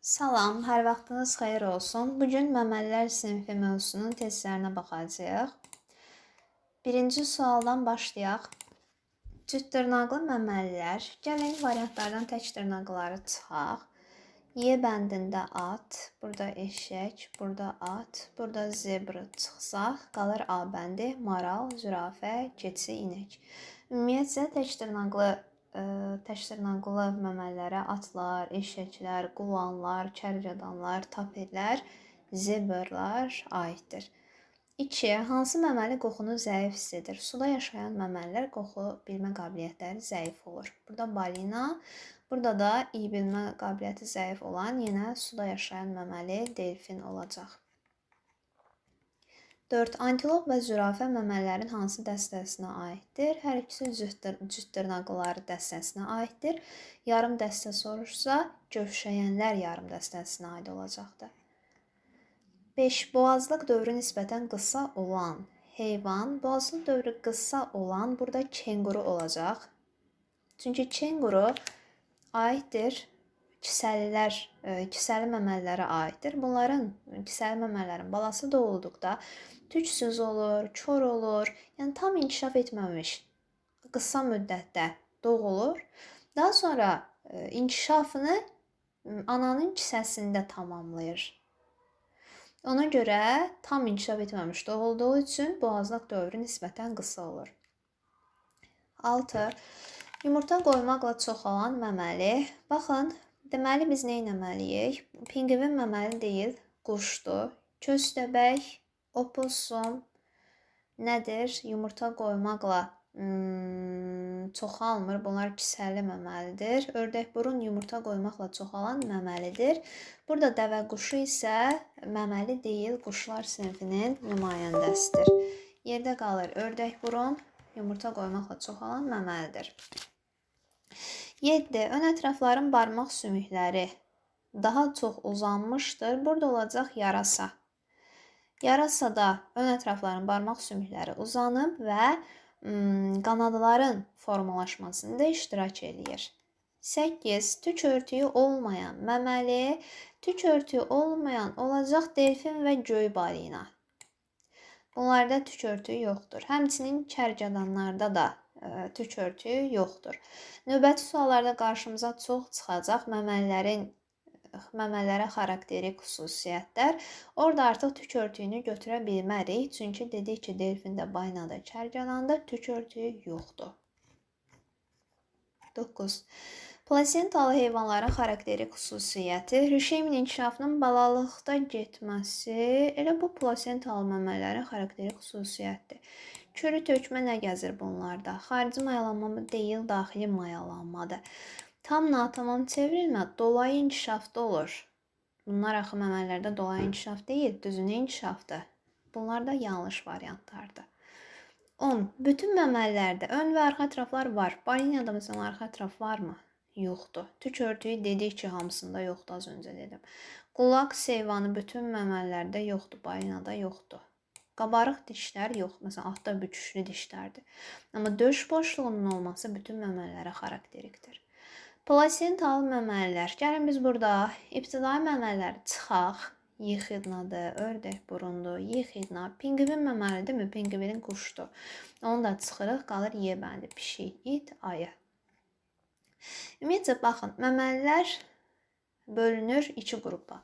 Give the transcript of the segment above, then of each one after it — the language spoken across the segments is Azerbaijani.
Salam, hər vaxtınız xeyir olsun. Bugün məməlilər sinfi mövzusunun testlərinə baxacağıq. Birinci sualdan başlayaq. Cüt dırnaqlı məməlilər. Gəlin variantlardan tək dırnaqları çıxaq. Y bəndində at, burada eşək, burada at, burada zebra çıxsaq, qalır A bəndi, maral, zürafə, keçi, inək. Ümumiyyətcə tək dırnaqlı məməlilərə atlar, eşəklər, qulanlar, kərgədanlar, tapirlər, zebralar aiddir. 2. Hansı məməli qoxunu zəif hiss edir? Suda yaşayan məməlilər qoxu bilmə qabiliyyətləri zəif olur. Burada balina, burada da iyi bilmə qabiliyyəti zəif olan yenə suda yaşayan məməli delfin olacaq. 4. Antilop və zürafə məməlilərin hansı dəstəsinə aiddir? Hər ikisi cüt dırnaqlıları dəstəsinə aiddir. Yarım dəstə soruşsa, gövşəyənlər yarım dəstəsinə aid olacaqdır. 5. Boğazlıq dövrü nisbətən qısa olan heyvan. Boğazlıq dövrü qısa olan burada kenguru olacaq. Çünki kenguru aiddir kisəli məməlilərə aiddir. Bunların kisəli məməlilərin balası doğulduqda tüksüz olur, kör olur. Yəni tam inkişaf etməmiş qısa müddətdə doğulur. Daha sonra inkişafını ananın kisəsində tamamlayır. Ona görə tam inkişaf etməmiş doğulduğu üçün boğazlıq dövrü nisbətən qısa olur. 6. Yumurta qoymaqla çoxalan məməli. Baxın, deməli biz nə etməliyik? Pinqvin məməli deyil, quşdur. Köstəbək, opossum nədir? Yumurta qoymaqla çoxalmır. Bunlar kisəli məməlidir. Ördəkburun yumurta qoymaqla çoxalan məməlidir. Burada dəvə quşu isə məməli deyil, quşlar sinfinin nümayəndəsidir. Yerdə qalır ördəkburun yumurta qoymaqla çoxalan məməlidir. 7. Ön ətrafların barmaq sümükləri daha çox uzanmışdır. Burada olacaq yarasa. Yarasada ön ətrafların barmaq sümükləri uzanıb və qanadların formalaşmasında iştirak edir. 8. Tük örtüyü olmayan məməli. Tük örtüyü olmayan olacaq delfin və göy balina. Bunlarda tük örtüyü yoxdur. Həmçinin kərgədanlarda da tük örtüyü yoxdur. Növbəti suallarda qarşımıza çox çıxacaq məməlilərə xarakterik xüsusiyyətlər. Orada artıq tük örtüyünü götürə bilmərik. Çünki dedik ki, delfində, balinada, kərgədanda tük örtüyü yoxdur. 9. Plasentalı heyvanların xarakterik xüsusiyyəti. Rişemin inkişafının balalıqda getməsi elə bu plasentalı məməlilərin xarakterik xüsusiyyətidir. Körü tökmə nə gəzir bunlarda? Xarici mayalanma mı deyil, daxili mayalanmadır. Tam natamam çevrilmə dolayı inkişafda olur. Bunlar axı məməlilərdə dolayı inkişaf deyil, düzünə inkişafdır. Bunlar da yanlış variantlardır. 10. Bütün məməlilərdə ön və arxa ətraflar var. Balinada məsələn arxa ətraf varmı? Yoxdur. Tük örtüyü dedik ki, hamısında yoxdur, az öncə dedim. Qulaq heyvanı bütün məməlilərdə yoxdur, balinada yoxdur. Qabarıq dişlər yox, məsələn, altda büküşlü dişlərdir. Amma döş boşluğunun olması bütün məməlilərə xarakterikdir. Plasentalı məməlilər. Gəlin biz burada ibtidai məməliləri çıxaq. Yexidnadır, ördək burundur, yexidna. Pinqvin məməlidirmi? Pinqvinin quşdur. Onu da çıxırıq, qalır Y bəndi, pişik, it, ayı. Ümumiyyətcə, baxın, məməlilər bölünür iki qrupa.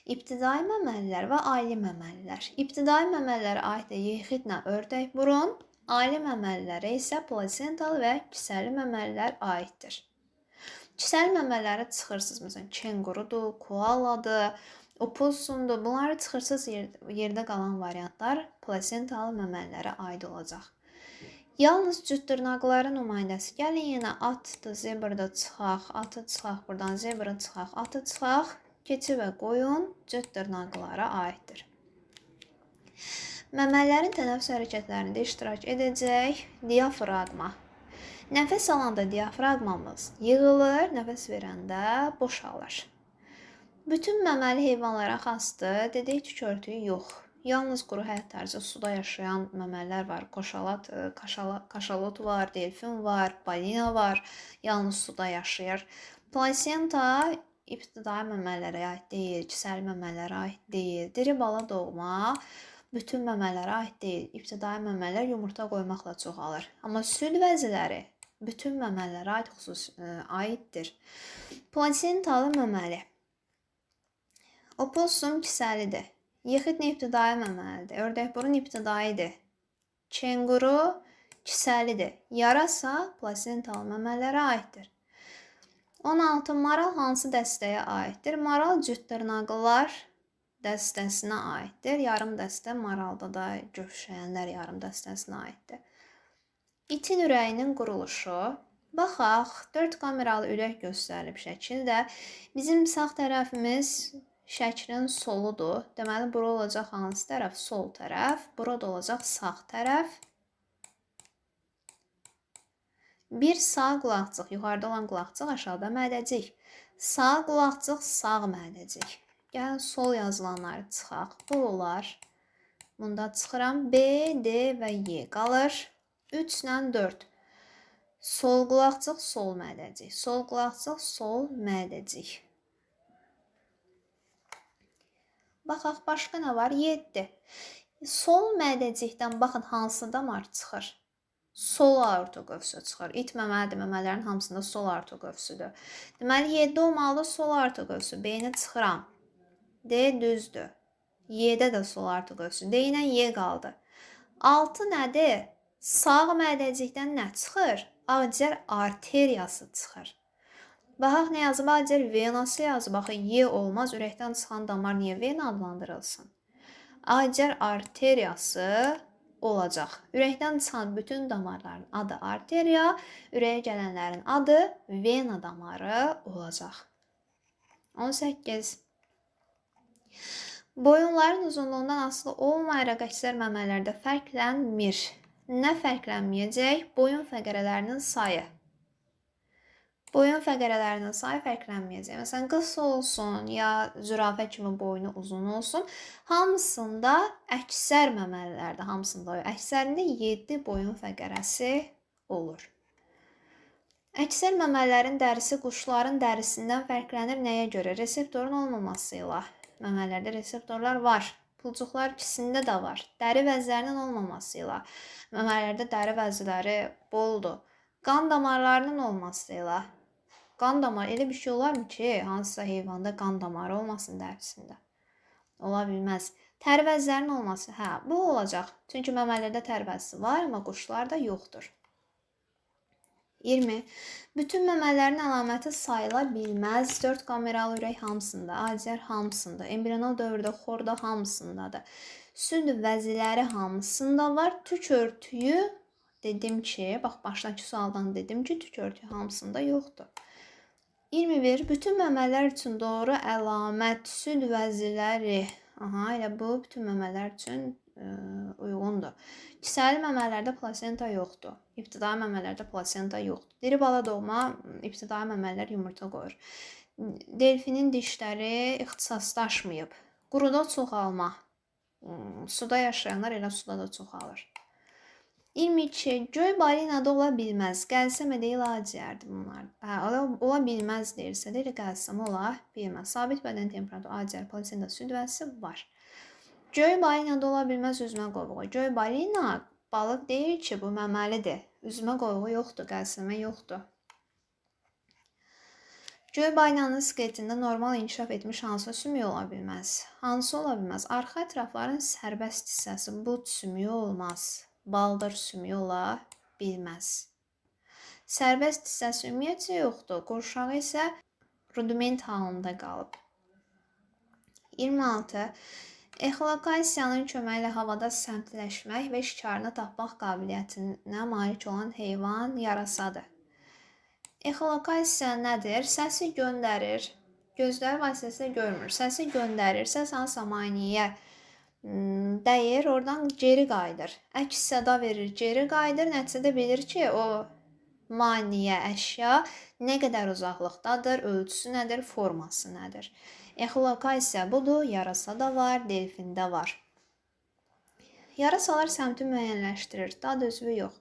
İbtidai məməlilər və ali məməlilər. İbtidai məməlilərə aid yexidna, ördək burun, ali məməlilərə isə plasentalı və kisəli məməlilər aiddir. Kisəli məməliləri çıxırsınız, məsələn, kengurudur, koaladır, opossumdur. Bunları çıxırsınız, yerdə qalan variantlar plasentalı məməlilərə aid olacaq. Yalnız cüt dırnaqların nümayəndəsi. Gəlin yenə atdır, zebrada çıxaq, atı çıxaq, buradan zebra çıxaq, atı çıxaq, keçi və qoyun cüt dırnaqlara aiddir. Məməlilərin tənəffüs hərəkətlərində iştirak edəcək diafraqma. Nəfəs alanda diafraqmamız yığılır, nəfəs verəndə boşalır. Bütün məməli heyvanlara xasdır, dedik tük örtüyü yox. Yalnız quru həyat tərzi suda yaşayan məməlilər var. Kaşalot var, delfin var, balina var. Yalnız suda yaşayır. Plasenta İbtidai məmələrə aid deyil, kisəli məmələrə aid deyil. Diri bala doğma bütün məmələrə aid deyil. İbtidai məmələr yumurta qoymaqla çoxalır. Amma süd vəziləri bütün məmələrə aiddir. Plasentalı məməli. Opossum kisəlidir. Yexidna ibtidai məməlidir. Ördəkburun ibtidaidir. Kenguru kisəlidir. Yarasa plasentalı məmələrə aiddir. 16. Maral hansı dəstəyə aiddir? Maral cütdırnaqlılar dəstəsinə aiddir. Yarım dəstə maralda da gövşəyənlər yarım dəstəsinə aiddir. İtin ürəyinin quruluşu. Baxaq, 4 kameralı ürək göstərilib şəkildə. Bizim sağ tərəfimiz şəklin soludur. Deməli, bura olacaq hansı tərəf? Sol tərəf. Burada olacaq sağ tərəf. Bir sağ qulaqcıq, yuxarıda olan qulaqcıq, aşağıda mədəcik. Sağ qulaqcıq, sağ mədəcik. Gəlin, sol yazılanları çıxaq. Bu olar. Bunda çıxıram. B, D və Y qalır. 3 ilə 4. Sol qulaqcıq, sol mədəcik. Sol qulaqcıq, sol mədəcik. Baxaq, başqa nə var? 7. Sol mədəcikdən baxın, hansı damar çıxır? Sol aorta qövsü çıxır. İt məməlidir, məmələrin hamısında sol aorta qövsüdür. Deməli, 7 olmalı sol aorta qövsü. B-ni çıxıram. D düzdür. Y-də də sol aorta qövsü. D ilə Y qaldı. 6 nədir? Sağ mədəcikdən nə çıxır? Ağciyər arteriyası çıxır. Baxaq, nə yazıb? Ağciyər venası yazıb. Baxın, Y olmaz. Ürəkdən çıxan damar niyə vena adlandırılsın? Ağciyər arteriyası olacaq. Ürəkdən çıxan bütün damarların adı arteriya, ürəyə gələnlərin adı vena damarı olacaq. 18. Boyunların uzunluğundan asılı olmayaraq əksər məmələrdə fərqlənmir. Nə fərqlənməyəcək? Boyun fəqərələrinin sayı. Boyun fəqərələrinin sayı fərqlənməyəcək. Məsələn, qısa olsun, ya zürafə kimi boynu uzun olsun. Hamısında, əksər məməlilərdə hamısında, əksərində 7 boyun fəqərəsi olur. Əksər məməlilərin dərisi quşların dərisindən fərqlənir. Nəyə görə? Reseptorun olmaması ilə. Məməlilərdə reseptorlar var. Pulcuqlar ikisində də var. Dəri vəzlərinin olmaması ilə. Məməlilərdə dəri vəzləri boldur. Qan damarlarının olması ilə. Qan damarı, elə bir şey olarmı ki, hansısa heyvanda qan damarı olmasın dərisində? Ola bilməz. Təri vəzlərinin olması, hə, bu olacaq. Çünki məməlilərdə təri vəzi var, amma quşlarda yoxdur. 20. Bütün məməlilərin əlaməti sayıla bilməz. 4 kameralı ürək hamısında, aciyər hamısında, embrional dövrdə xorda hamısındadır. Süd vəziləri hamısında var. Tük örtüyü dedim ki, bax başdakı sualdan dedim ki, tük örtüyü hamısında yoxdur. 21. Bütün məməlilər üçün doğru əlamət süd vəziləri. Aha, elə bu bütün məməlilər üçün uyğundur. Kisəli məmələrdə plasenta yoxdur. İbtidai məmələrdə plasenta yoxdur. Diri bala doğma ibtidai məməlilər yumurta qoyur. Delfinin dişləri ixtisaslaşmayıb. Quruda çoxalma. Suda yaşayanlar elə suda da çoxalır. 22. Göy balinada ola bilməz. Qəlsəm deyil aciyərdir bunlar. Ola bilməz deyirsə də elə qəlsəm ola bilməz. Sabit bədən temperaturu, aciyər, plasenta, süd vəzisi var. Göy balinada ola bilməz üzmə qovuğu. Göy balina balıq deyir ki, bu məməlidir. Üzmə qovuğu yoxdur, qəlsəmə yoxdur. Göy balinanın skeletində normal inkişaf etmiş hansı sümük ola bilməz? Hansı ola bilməz? Arxa ətrafların sərbəst hissəsi but sümüyü olmaz. Baldır sümüyü ola bilməz. Sərbəst hissəsi ümumiyyətcə yoxdur. Qurşağı isə rudiment halında qalıb. 26. Exolokasiyanın köməyi ilə havada səmtləşmək və şikarını tapmaq qabiliyyətinə malik olan heyvan yarasadır. Exolokasiya nədir? Səsi göndərir. Gözləri vasitəsilə görmür. Səsi göndərir. Səs hansısa maneəyə dəyir, oradan geri qayıdır. Əks səda verir, geri qayıdır. Nəticədə bilir ki, o maneə, əşya nə qədər uzaqlıqdadır, ölçüsü nədir, forması nədir. Exolokasiya budur, yarasada var, delfində var. Yarasalar səmti müəyyənləşdirir, dad özvü yox.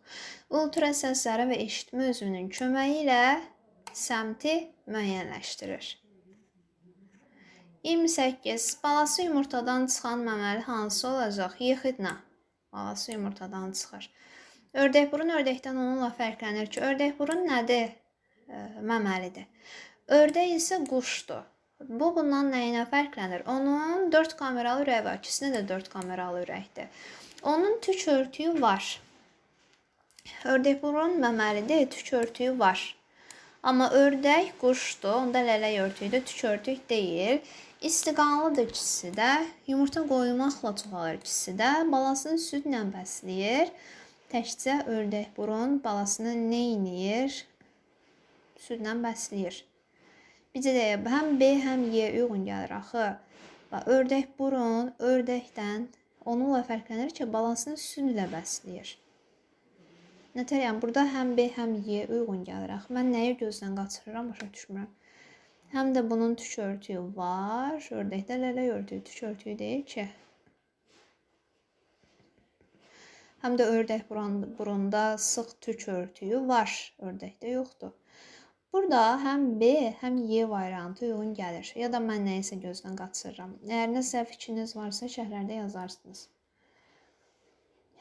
Ultra səsləri və eşitmə özvünün köməyi ilə səmti müəyyənləşdirir. 28. Balası yumurtadan çıxan məməli hansı olacaq? Yexidna. Balası yumurtadan çıxır. Ördəkburun ördəkdən onunla fərqlənir ki, ördəkburun nədir? Məməlidir. Ördək isə quşdur. Bu bundan nəyinə fərqlənir? Onun 4 kameralı ürəyi var. İkisində də 4 kameralı ürəkdir. Onun tük örtüyü var. Ördəkburun məməlidir, tük örtüyü var. Amma ördək quşdur, onda lələk örtüyüdür, tük örtük deyil. İstiqanlıdır ikisi də, yumurta qoymaqla çoxalır ikisi də, balasını südlə bəsləyir. Təkcə ördəkburun balasını nə edir? Südlə bəsləyir. Bizə də həm B, həm Y uyğun gəlir axı. Ördəkburun ördəkdən onunla fərqlənir ki, balasını südlə bəsləyir. Nətər, yəni burada həm B, həm Y uyğun gəlir axı. Mən nəyi gözdən qaçırıram, başa düşmürəm. Həm də bunun tük örtüyü var. Ördəkdə lələk örtüyü, tük örtüyü deyil ki. Həm də ördək burunda sıx tük örtüyü var. Ördəkdə yoxdur. Burada həm B, həm Y variantı uyğun gəlir. Ya da mən nəyisə gözdən qaçırıram. Əgər nəsə fikriniz varsa, şərhlərdə yazarsınız.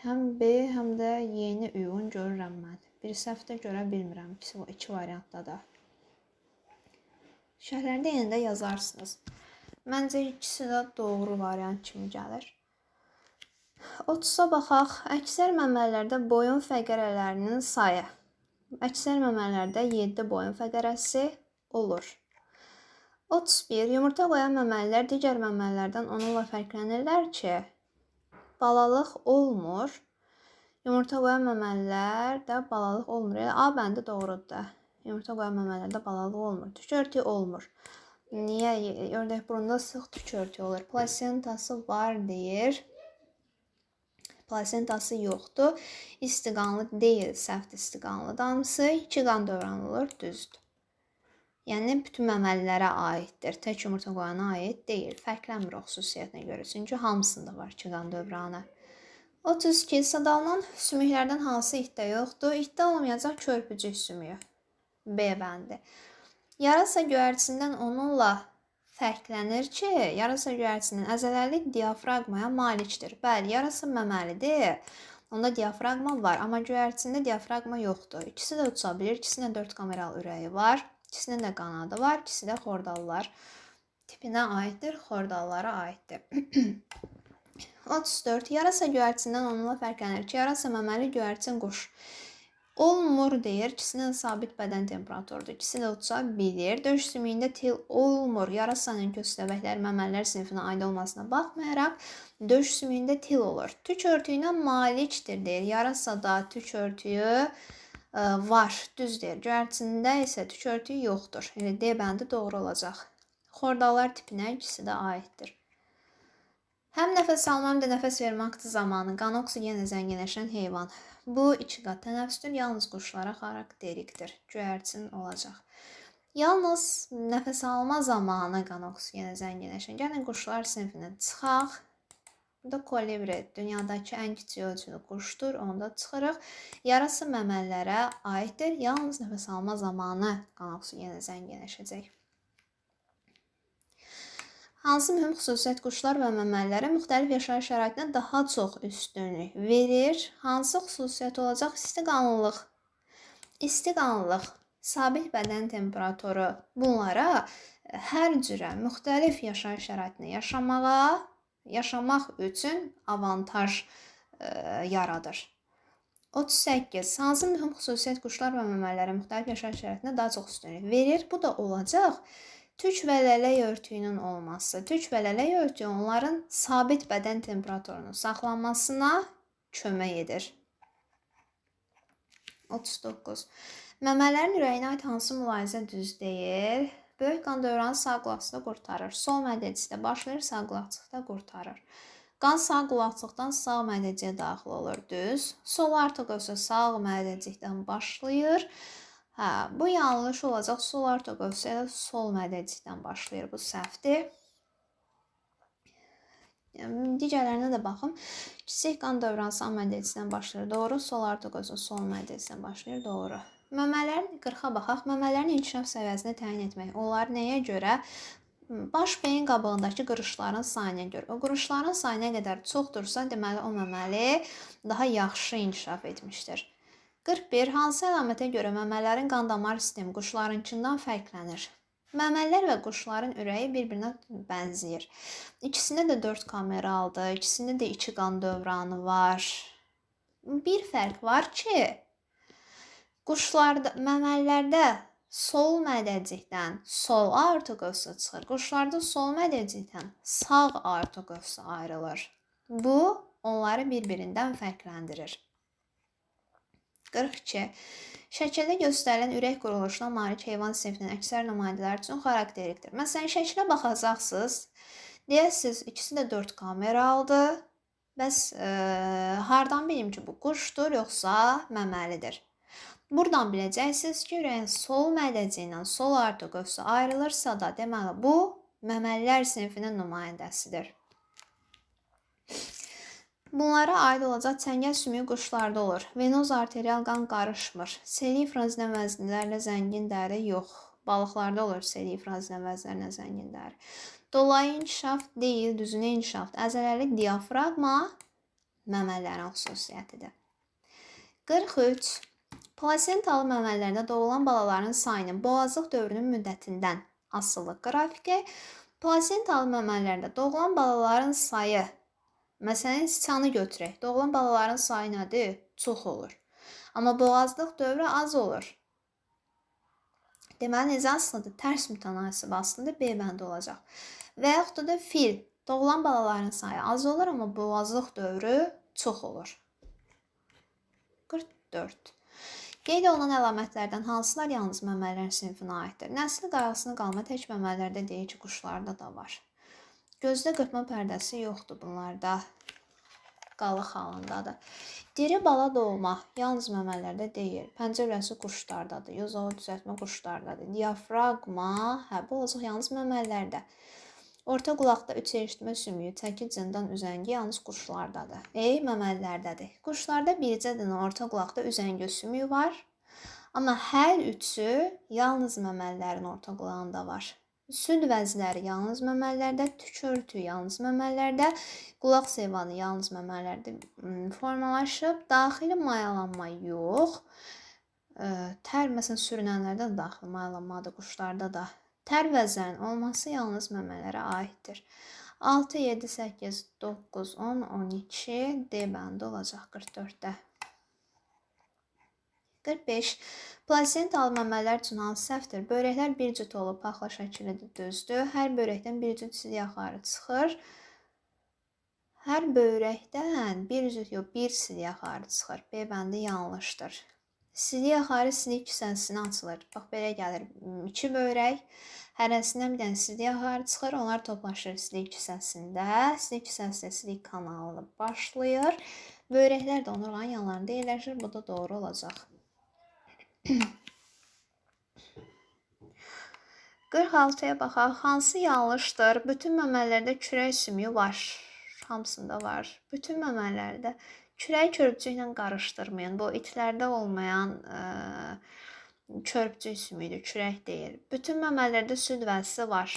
Həm B, həm də Y-ni uyğun görürəm mən. Bir səhvdə görə bilmirəm. İki variantda da. Şərhlərdə yenə də yazarsınız. Məncə ikisi də doğru variant kimi gəlir. 30-a baxaq. Əksər məməlilərdə boyun fəqərələrinin sayı. Əksər məməlilərdə 7 boyun fəqərəsi olur. 31. Yumurta qoyan məməlilər digər məməlilərdən onunla fərqlənirlər ki, balalıq olmur. Yumurta qoyan məməlilərdə balalıq olmur. A bəndi doğrudur da. Yumurta qoyan məməlilərdə balalıq olmur. Tük örtüyü olmur. Niyə? Ördəkburunda sıx tük örtüyü olur. Plasentası var deyir. Plasentası yoxdur. İstiqanlı deyil, səhv istiqanlıdır. Hamısı 2 qan dövranı olur, düzdür. Yəni, bütün məməlilərə aiddir. Tək yumurta qoyana aid deyil. Fərqlənmir o xüsusiyyətinə görə. Çünki hamısında var 2 qan dövranı. 32. Sadalınan sümüklərdən hansı itdə yoxdur? İtdə olmayacaq körpücük sümüyü. B bəndi. Yarasa göyərçisindən onunla fərqlənir ki, yarasa göyərçisinin əzələli diafraqmaya malikdir. Bəli, yarasa məməlidir. Onda diafraqma var, amma göyərçisində diafraqma yoxdur. İkisi də uça bilir, ikisində 4 kameralı ürəyi var, ikisinin də qanadı var, ikisi də xordallar tipinə aiddir, xordallara aiddir. 34. Yarasa göyərçisindən onunla fərqlənir ki, yarasa məməli, göyərçin quş. Olmur deyir, ikisinin sabit bədən temperaturudur. İkisi də uça bilir. Döş sümüyündə til olmur. Yarasanın köstəbəkləri məməlilər sinifinə aid olmasına baxmayaraq, döş sümüyündə til olur. Tük örtüyünə malikdir deyir. Yarasada tük örtüyü var, düz deyir. Göyərçində isə tük örtüyü yoxdur. Yəni D bəndi doğru olacaq. Xordallar tipinə ikisi də aiddir. Həm nəfəs alma, həm də nəfəs vermə aktı zamanı qan oksigenlə zənginləşən heyvan. Bu 2 qat tənəffüsdür, yalnız quşlara xarakterikdir. Göyərçin olacaq. Yalnız nəfəs alma zamanı qan oksigenlə zənginləşən. Gəlin quşlar sinifinə çıxaq. Burada kolibri dünyadakı ən kiçik ölçülü quşdur. Onu da çıxırıq. Yarasa məməlilərə aiddir. Yalnız nəfəs alma zamanı qan oksigenlə zənginləşəcək. Hansı mühüm xüsusiyyət quşlar və məməlilərə müxtəlif yaşayış şəraitinə daha çox üstünlük verir? Hansı xüsusiyyət olacaq? İstiqanlılıq. İstiqanlılıq, sabit bədən temperaturu bunlara hər cürə müxtəlif yaşayış şəraitinə yaşamaq üçün avantaj yaradır. 38. Hansı mühüm xüsusiyyət quşlar və məməlilərə müxtəlif yaşayış şəraitinə daha çox üstünlük verir? Bu da olacaq. Tük və lələk örtüyünün olması. Tük və lələk örtüyü onların sabit bədən temperaturunun saxlanmasına kömək edir. 39. Məmələrin ürəyinə aid hansı mülahizə düz deyil? Böyük qan dövranı sağ qulaqçıqda qurtarır. Sol mədəcikdə başlayır, sağ qulaqçıqda qurtarır. Qan sağ qulaqçıqdan sağ mədəciyə daxil olur, düz. Sol arterioz sağ mədəcikdən başlayır. Bu yanlış olacaq. Sol arterioz sol mədəcikdən başlayır. Bu səhvdir. Digərlərinə də baxım. Kiçik qan dövranı sağ mədəcikdən başlayır. Doğru. Sol arterioz sol mədəcikdən başlayır. Doğru. Məmələrin 40-a baxaq. Məmələrin inkişaf səviyyəsini təyin etmək. Onlar nəyə görə Baş beyin qabığındakı qırışların sayına görə. O qırışların sayı nə qədər çoxdursa, deməli o məməli daha yaxşı inkişaf etmişdir. 41. Hansı əlamətə görə məmələrin qan damar sistemi quşlarınkindən fərqlənir? Məməlilər və quşların ürəyi bir-birinə bənzəyir. İkisində də 4 kameraldır, ikisində də 2 qan dövranı var. Bir fərq var ki, quşlarda, məməllərdə sol mədəcikdən sol aorta qövsü çıxır. Quşlarda sol mədəcikdən sağ aorta qövsü ayrılır. Bu, onları bir-birindən fərqləndirir. 42. Şəkildə göstərilən ürək quruluşuna malik heyvan sinfinin əksər nümayəndələri üçün xarakterikdir. Məsələn, şəkilə baxacaqsınız. Deyəsiniz, ikisi də 4 kameralıdır. Bəs hardan bilim ki, bu quşdur, yoxsa məməlidir? Buradan biləcəksiniz ki, ürəyin sol mədəciyindən sol aorta qövsü ayrılırsa da, deməli, bu məməlilər sinfinin nümayəndəsidir. Bunlara aid olacaq çəngəl sümüyü quşlarda olur. Venoz arterial qan qarışmır. Selifrazinə vəznilərlə zəngin dəri yox. Balıqlarda olur selifrazinə vəznilərlə zəngin dəri. Dolayı inkişaf deyil, düzünə inkişafdır. Əzələli diafraqma məməllərin xüsusiyyətidir. 43. Plasentalı məməllərdə doğulan balaların sayının boğazlıq dövrünün müddətindən asılı qrafiki. Plasentalı məməllərdə doğulan balaların sayı, məsələn, siçanı götürək. Doğulan balaların sayı nədir? Çox olur. Amma boğazlıq dövrü az olur. Deməli, necə asılıdır? Tərs mütənasib asılıdır, B bəndi olacaq. Və yaxud da fil. Doğulan balaların sayı az olur, amma boğazlıq dövrü çox olur. 44. Qeyd olunan əlamətlərdən hansılar yalnız məməlilər sinfinə aiddir? Nəsil qayğısını qalma tək məmələrdə deyil ki, quşlarda da var. Gözdə qırpma pərdəsi yoxdur bunlarda. Qalıq halındadır. Diri bala doğma yalnız məmələrdə deyil. Pəncə ürəsi quşlardadır. Yozalı düzəltmə quşlardadır. Diafraqma, bu olacaq yalnız məmələrdə. Orta qulaqda 3 eşitmə sümüyü, çəki zindan üzəngi yalnız quşlardadır. Məməllərdədir. Quşlarda bircə dənə orta qulaqda üzəngi sümüyü var. Amma hər üçü yalnız məməllərin orta qulağında var. Süd vəzləri yalnız məməllərdə, tük örtüyü yalnız məməllərdə, qulaq seyvanı yalnız məməllərdə formalaşıb. Daxili mayalanma yox. Tər, məsələn, sürünənlərdə də daxili mayalanmadır, quşlarda da. Tər vəzlərinin olması yalnız məmələrə aiddir. 6, 7, 8, 9, 10, 12, D bəndi olacaq 44-də. 45. Plasentalı məmələr üçün hansı səhvdir? Börəklər bir cüt olub, paxla şəkilidir, düzdür. Hər börəkdən bir cüt silik axarı çıxır. Hər börəkdən bir cüt yox, bir silik axarı çıxır. B bəndi yanlışdır. Silik axarı silik kisəsinə açılır. Bax, belə gəlir 2 börək. Hərəsindən bir dənə silik axarı çıxır. Onlar toplaşır silik kisəsində. Silik kisəsində silik kanalı başlayır. Börəklər də onların yanlarında yerləşir. Bu da doğru olacaq. 46-ya baxaq. Hansı yanlışdır? Bütün məmələrdə kürək sümüyü var. Hamısında var. Bütün məmələrdə. Kürəyi körpücü ilə qarışdırmayın. Bu itlərdə olmayan körpücük sümüyüdür, kürək deyil. Bütün məmələrdə süd vəzisi var.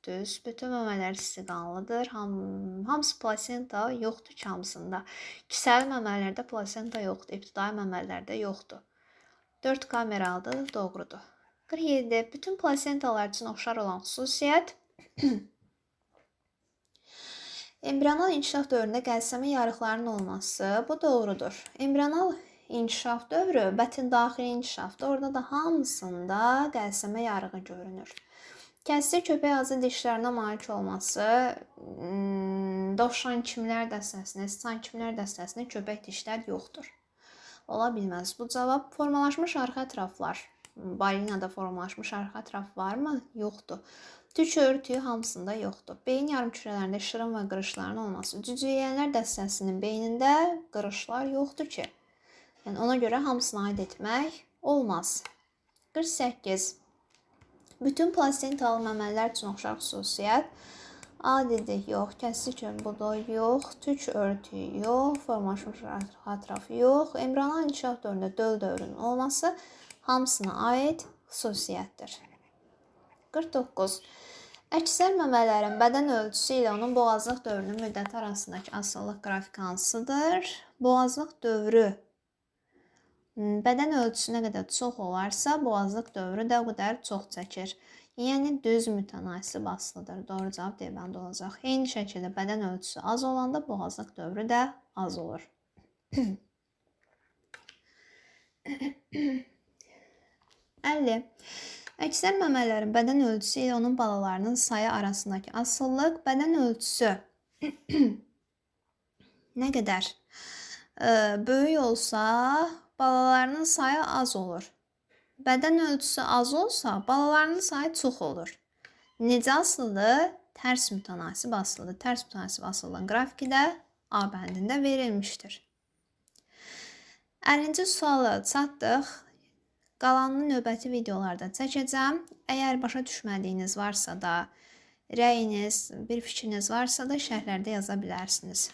Düz. Bütün məmələr istiqanlıdır. Hamısı plasenta yoxdur ki, hamısında. Kisəli məmələrdə plasenta yoxdur. İbtidai məmələrdə yoxdur. 4 kameralıdır, doğrudur. 47. Bütün plasentalar üçün oxşar olan xüsusiyyət. Embrional inkişaf dövründə qəlsəmə yarıqlarının olması, bu doğrudur. Embrional inkişaf dövrü bətin daxili inkişafdır. Orada da hamısında qəlsəmə yarığı görünür. Kəsdir köpək ağzı dişlərinə malik olması, dovşan kimlər dəstəsində, sıçan kimlər dəstəsində köpək dişlər yoxdur. Ola bilməz. Bu cavab formalaşmış arxa ətraflar. Balinada formalaşmış arxa ətraf varmı? Yoxdur. Tük örtüyü hamısında yoxdur. Beyin yarımkürələrində şırın və qırışların olması. Cücüyənlər dəstəsinin beynində qırışlar yoxdur ki. Yəni ona görə hamısını aid etmək olmaz. 48. Bütün plasentalı məməlilər üçün oxşar xüsusiyyət. Adidik yox, kəsik budoy yox, tük örtüyü yox, formalaşmış ətraf yox. Embrional inkişaf dövründə döl dövrünün olması hamısına aid xüsusiyyətdir. 49. Əksər məmələrin bədən ölçüsü ilə onun boğazlıq dövrünün müddəti arasındakı asıllıq qrafiki hansıdır? Boğazlıq dövrü bədən ölçüsü nə qədər çox olarsa, boğazlıq dövrü də o qədər çox çəkir. Yəni düz mütənasib asılıdır. Doğru cavab D bəndə olacaq. Eyni şəkildə bədən ölçüsü az olanda boğazlıq dövrü də az olur. 50. Əksər məmələrin bədən ölçüsü ilə onun balalarının sayı arasındakı asıllıq bədən ölçüsü nə qədər böyük olsa, balalarının sayı az olur. Bədən ölçüsü az olsa, balalarının sayı çox olur. Necə asılıdır? Tərs mütənasib asılıdır. Tərs mütənasib asıllığın qrafiki də A bəndində verilmişdir. 50-ci suala çatdıq. Qalanını növbəti videolarda çəkəcəm. Əgər başa düşmədiyiniz varsa da, rəyiniz, bir fikriniz varsa da şərhlərdə yaza bilərsiniz.